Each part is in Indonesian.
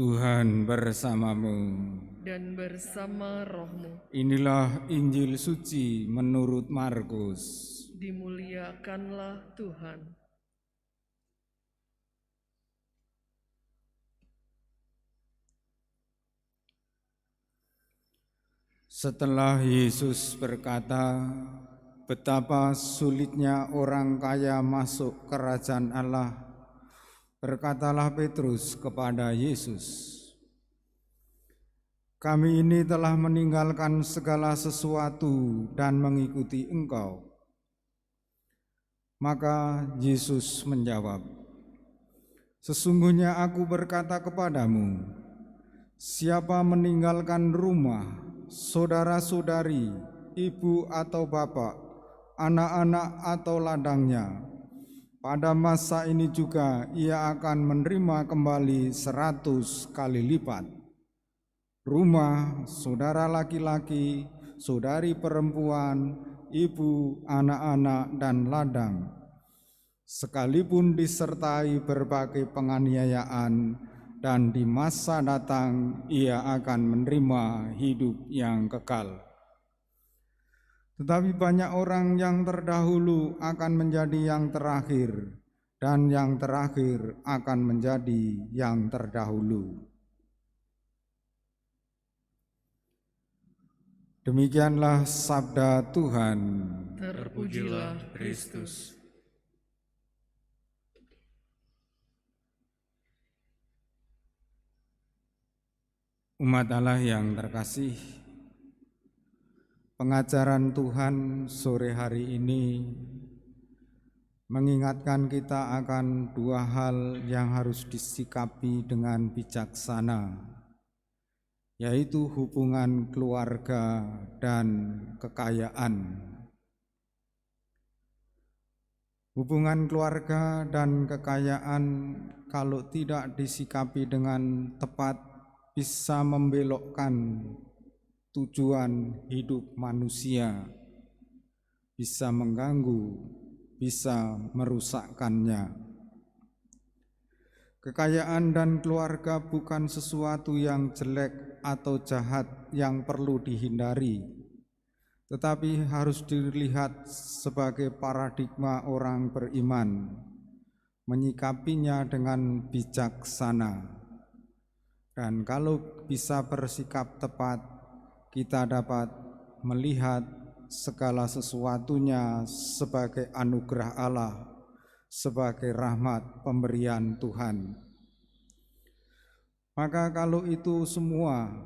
Tuhan bersamamu dan bersama rohmu. Inilah Injil suci menurut Markus. Dimuliakanlah Tuhan. Setelah Yesus berkata, betapa sulitnya orang kaya masuk kerajaan Allah, berkatalah Petrus kepada Yesus, kami ini telah meninggalkan segala sesuatu dan mengikuti Engkau. Maka Yesus menjawab, sesungguhnya aku berkata kepadamu, siapa meninggalkan rumah, saudara-saudari, ibu atau bapak, anak-anak atau ladangnya, pada masa ini juga ia akan menerima kembali 100 kali lipat. Rumah, saudara laki-laki, saudari perempuan, ibu, anak-anak, dan ladang, sekalipun disertai berbagai penganiayaan, dan di masa datang ia akan menerima hidup yang kekal. Tetapi banyak orang yang terdahulu akan menjadi yang terakhir, dan yang terakhir akan menjadi yang terdahulu. Demikianlah sabda Tuhan. Terpujilah Kristus. Umat Allah yang terkasih, pengajaran Tuhan sore hari ini mengingatkan kita akan dua hal yang harus disikapi dengan bijaksana, yaitu hubungan keluarga dan kekayaan. Hubungan keluarga dan kekayaan kalau tidak disikapi dengan tepat bisa membelokkan tujuan hidup manusia, bisa mengganggu, bisa merusakkannya. Kekayaan dan keluarga bukan sesuatu yang jelek atau jahat yang perlu dihindari, tetapi harus dilihat sebagai paradigma orang beriman, menyikapinya dengan bijaksana. Dan kalau bisa bersikap tepat, kita dapat melihat segala sesuatunya sebagai anugerah Allah, sebagai rahmat pemberian Tuhan. Maka kalau itu semua,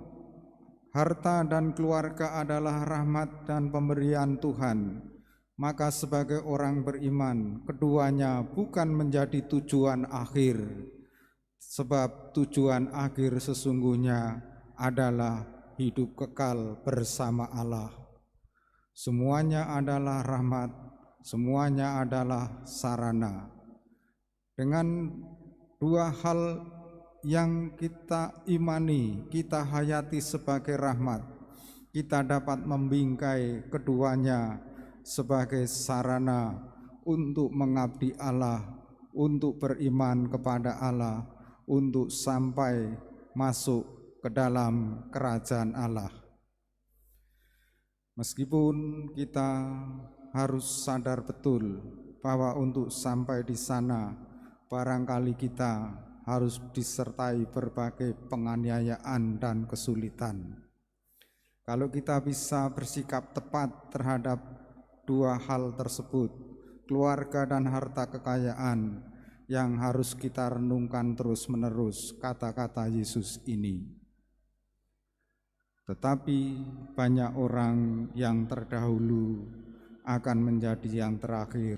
harta dan keluarga adalah rahmat dan pemberian Tuhan, maka sebagai orang beriman, keduanya bukan menjadi tujuan akhir, sebab tujuan akhir sesungguhnya adalah hidup kekal bersama Allah. Semuanya adalah rahmat, semuanya adalah sarana. Dengan dua hal yang kita imani, kita hayati sebagai rahmat, kita dapat membingkai keduanya sebagai sarana untuk mengabdi Allah, untuk beriman kepada Allah, untuk sampai masuk ke dalam kerajaan Allah. Meskipun kita harus sadar betul bahwa untuk sampai di sana barangkali kita harus disertai berbagai penganiayaan dan kesulitan. Kalau kita bisa bersikap tepat terhadap dua hal tersebut, keluarga dan harta kekayaan, yang harus kita renungkan terus-menerus kata-kata Yesus ini. Tetapi banyak orang yang terdahulu akan menjadi yang terakhir,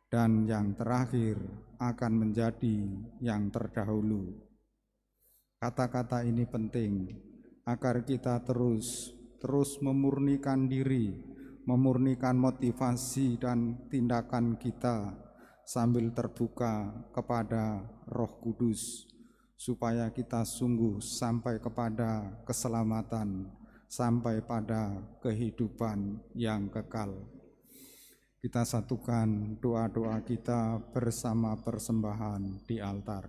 dan yang terakhir akan menjadi yang terdahulu. Kata-kata ini penting agar kita terus memurnikan diri, memurnikan motivasi dan tindakan kita sambil terbuka kepada Roh Kudus, supaya kita sungguh sampai kepada keselamatan, sampai pada kehidupan yang kekal. Kita satukan doa-doa kita bersama persembahan di altar.